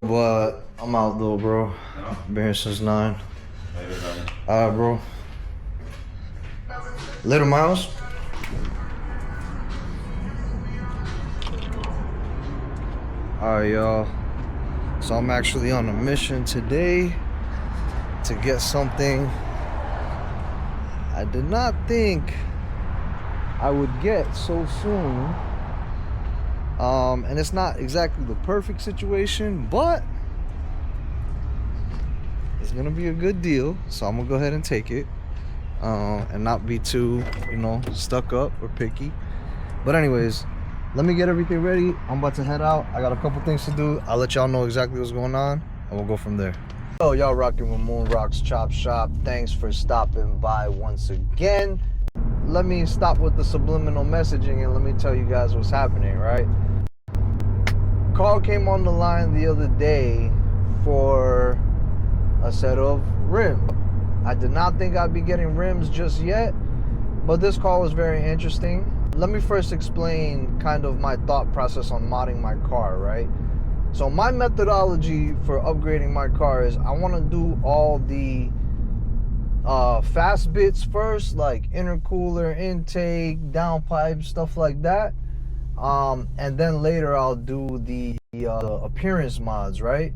But I'm out though, bro. Been here since 9. Alright, bro. Later, Miles. Alright, y'all. So I'm actually on a mission today to get something I did not think I would get so soon. And it's not exactly the perfect situation, but it's gonna be a good deal, so I'm gonna go ahead and take it, and not be too, stuck up or picky. But anyways, let me get everything ready. I'm about to head out. I got a couple things to do. I'll let y'all know exactly what's going on, and we'll go from there. So y'all rocking with Moon Rock's Chop Shop. Thanks for stopping by once again. Let me stop with the subliminal messaging and let me tell you guys what's happening, right? Call came on the line the other day for a set of rims. I did not think I'd be getting rims just yet, but this call was very interesting. Let me first explain kind of my thought process on modding my car, right? So my methodology for upgrading my car is I want to do all the fast bits first, like intercooler, intake, downpipe, stuff like that. And then later I'll do the appearance mods, right?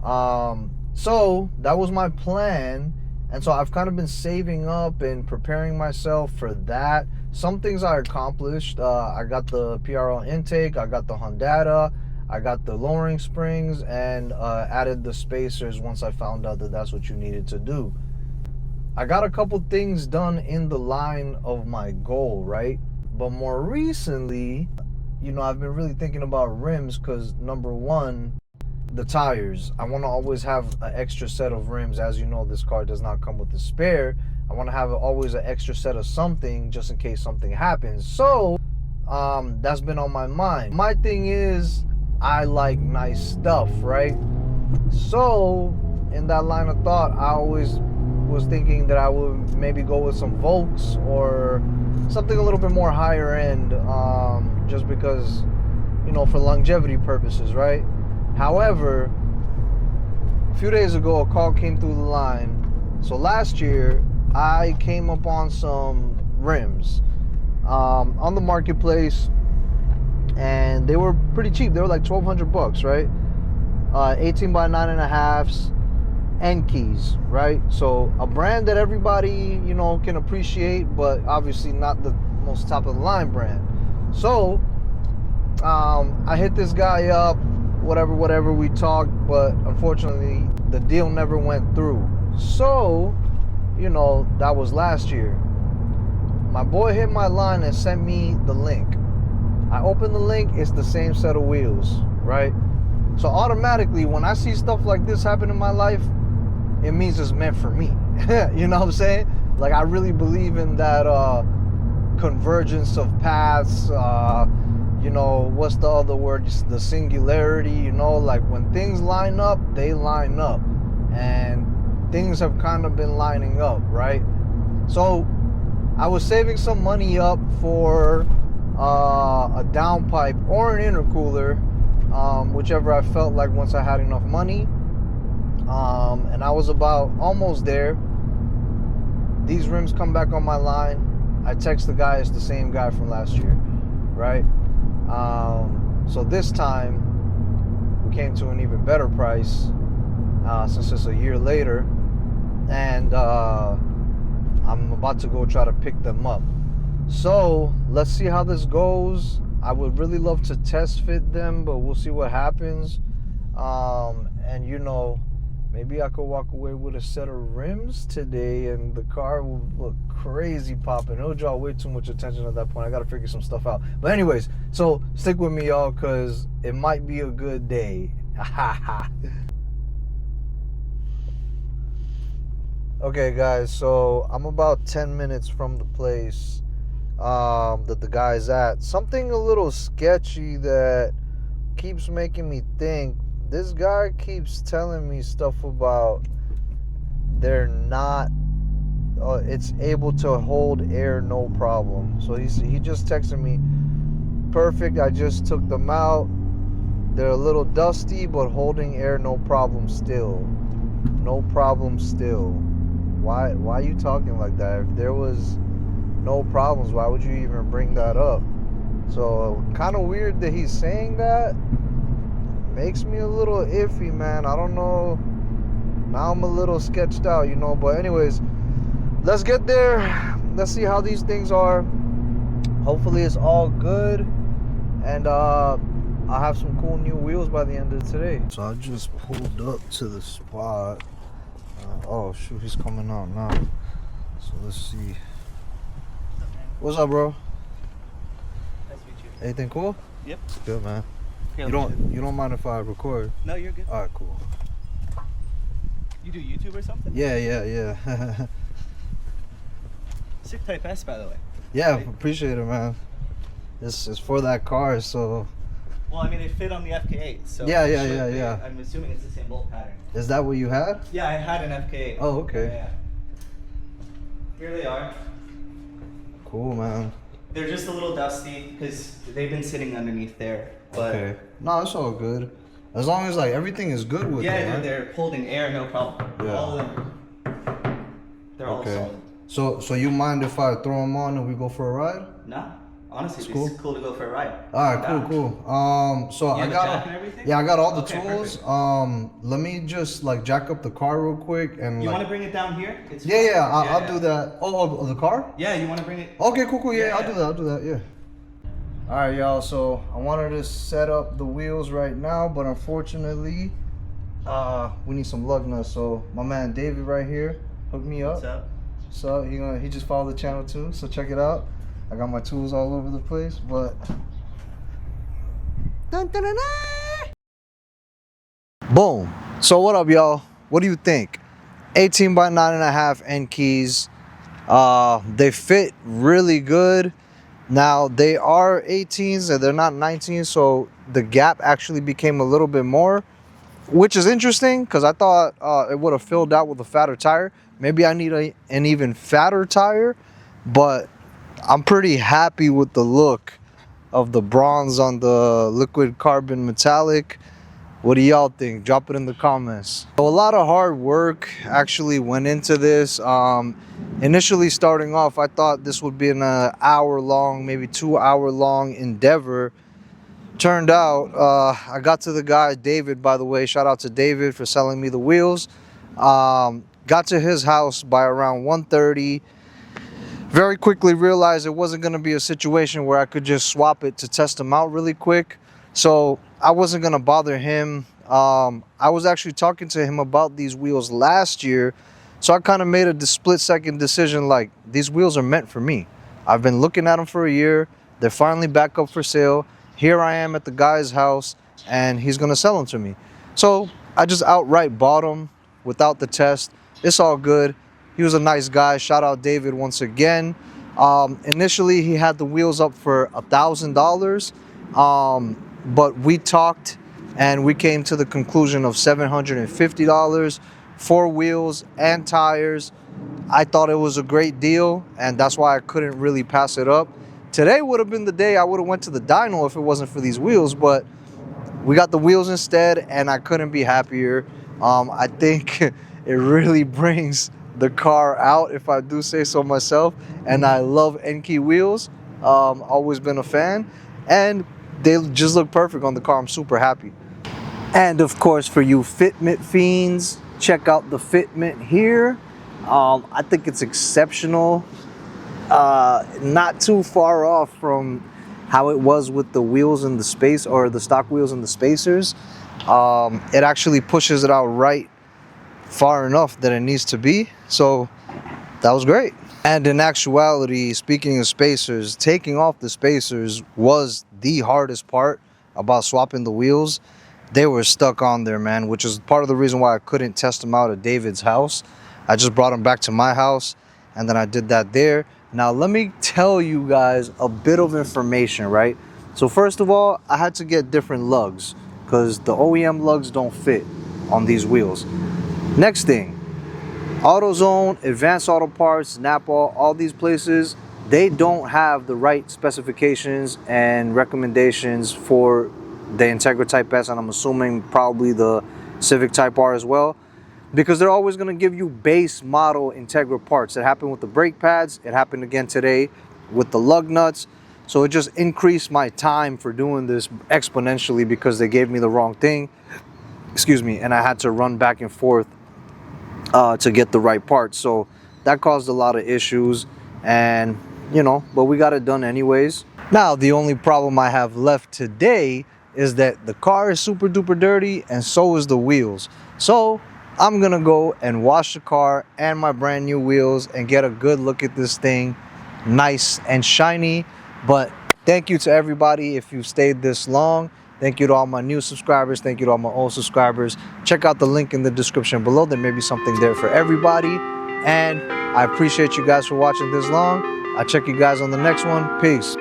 So that was my plan. And so I've kind of been saving up and preparing myself for that. Some things I accomplished. I got the PRL intake, I got the Honda, I got the lowering springs, and added the spacers once I found out that that's what you needed to do. I got a couple things done in the line of my goal, right? But more recently, I've been really thinking about rims because, number one, the tires. I want to always have an extra set of rims. As you know, this car does not come with a spare. I want to have always an extra set of something just in case something happens. So that's been on my mind. My thing is I like nice stuff, right? So in that line of thought, I always was thinking that I would maybe go with some Volks or something a little bit more higher end, just because, for longevity purposes, right? However, a few days ago, a call came through the line. So last year, I came up on some rims on the marketplace, and they were pretty cheap. They were like $1,200, right? 18 by 9.5s, end keys, right? So a brand that everybody, can appreciate, but obviously not the most top of the line brand. So I hit this guy up, whatever we talked, but unfortunately the deal never went through. So that was last year. My boy hit my line and sent me the link. I opened the link, it's the same set of wheels, right? So automatically when I see stuff like this happen in my life, it means it's meant for me. You know what I'm saying? Like, I really believe in that convergence of paths. What's the other word? The singularity. Like when things line up, they line up, and things have kind of been lining up, right? So I was saving some money up for a downpipe or an intercooler, whichever I felt like once I had enough money. And I was about almost there. These rims come back on my line. I text the guy, it's the same guy from last year, right? So this time we came to an even better price, since it's a year later, and I'm about to go try to pick them up. So let's see how this goes. I would really love to test fit them, but we'll see what happens. And maybe I could walk away with a set of rims today and the car will look crazy popping. It'll draw way too much attention at that point. I got to figure some stuff out. But anyways, so stick with me, y'all, because it might be a good day. Okay, guys, so I'm about 10 minutes from the place that the guy's at. Something a little sketchy that keeps making me think. This guy keeps telling me stuff about they're not, it's able to hold air no problem. So he just texted me, perfect, I just took them out. They're a little dusty, but holding air, no problem still. No problem still. Why are you talking like that? If there was no problems, why would you even bring that up? So kind of weird that he's saying that. Makes me a little iffy, man. I don't know. Now I'm a little sketched out, you know. But anyways, let's get there. Let's see how these things are. Hopefully it's all good. And I'll have some cool new wheels by the end of today. So I just pulled up to the spot. Oh shoot, he's coming out now. So let's see. What's up, bro? Nice to meet you. Anything cool? Yep. Good, man. Here, You don't mind if I record? No, you're good. All right, cool. You do YouTube or something? Yeah. Sick Type S, by the way. Yeah, Right? appreciate it, man. This is for that car, so. Well, I mean, they fit on the FK8, so. Yeah. I'm assuming it's the same bolt pattern. Is that what you had? Yeah, I had an FK8. Oh, okay. Yeah. Here they are. Cool, man. They're just a little dusty because they've been sitting underneath there. But Okay. No, it's all good. As long as like everything is good with yeah, it, right? they're holding air, no problem. Yeah. All of them. They're all solid. So you mind if I throw them on and we go for a ride? No, honestly, It's it's cool to go for a ride. All right, Yeah. cool. So You I have the got jack and everything? yeah, I got all the Okay, tools. perfect. Let me just like jack up the car real quick and You like. want to bring it down here? It's Yeah, fine. I'll do that. Oh, the car? Yeah, you want to bring it? Okay, cool. Yeah, Yeah. I'll do that. Yeah. All right, y'all. So I wanted to set up the wheels right now, but unfortunately, we need some lug nuts. So my man David right here hooked me up. What's up? So he just followed the channel too. So check it out. I got my tools all over the place, but. Dun, dun, dun, dun. Boom. So what up, y'all? What do you think? 18 by 9.5 end keys. They fit really good. Now they are 18s and they're not 19s, so the gap actually became a little bit more, which is interesting because I thought it would have filled out with a fatter tire. Maybe I need an even fatter tire, but I'm pretty happy with the look of the bronze on the liquid carbon metallic. What do y'all think? Drop it in the comments. So a lot of hard work actually went into this. Initially starting off, I thought this would be an hour long, maybe 2 hour long endeavor. Turned out, I got to the guy, David, by the way, shout out to David for selling me the wheels. Got to his house by around 1:30. Very quickly realized it wasn't gonna be a situation where I could just swap it to test them out really quick. So I wasn't gonna bother him. I was actually talking to him about these wheels last year. So I kind of made a split-second decision, like, these wheels are meant for me. I've been looking at them for a year. They're finally back up for sale. Here I am at the guy's house, and he's gonna sell them to me. So I just outright bought them without the test. It's all good. He was a nice guy. Shout out David once again. Initially, he had the wheels up for $1,000, but we talked, and we came to the conclusion of $750. 4 wheels and tires. I thought it was a great deal, and that's why I couldn't really pass it up. Today would have been the day I would have went to the dyno if it wasn't for these wheels, but we got the wheels instead, and I couldn't be happier. I think it really brings the car out, if I do say so myself, and I love Enkei wheels. Always been a fan, and they just look perfect on the car. I'm super happy. And of course, for you Fitment fiends, check out the Fitment here. I think it's exceptional. Not too far off from how it was with the wheels in the space, or the stock wheels and the spacers. It actually pushes it out right far enough that it needs to be. So that was great. And in actuality, speaking of spacers, taking off the spacers was the hardest part about swapping the wheels. They were stuck on there, man, which is part of the reason why I couldn't test them out at David's house. I just brought them back to my house, and then I did that there. Now, let me tell you guys a bit of information, right? So first of all, I had to get different lugs because the OEM lugs don't fit on these wheels. Next thing, AutoZone, Advanced Auto Parts, Napa, all these places, they don't have the right specifications and recommendations for the Integra Type S, and I'm assuming probably the Civic Type R as well, because they're always going to give you base model Integra parts. It happened with the brake pads. It happened again today with the lug nuts. So it just increased my time for doing this exponentially because they gave me the wrong thing. Excuse me. And I had to run back and forth to get the right parts. So that caused a lot of issues, and you know, but we got it done anyways. Now, the only problem I have left today is that the car is super duper dirty, and so is the wheels. So I'm gonna go and wash the car and my brand new wheels and get a good look at this thing, nice and shiny. But thank you to everybody if you stayed this long. Thank you to all my new subscribers. Thank you to all my old subscribers. Check out the link in the description below. There may be something there for everybody. And I appreciate you guys for watching this long. I'll check you guys on the next one. Peace.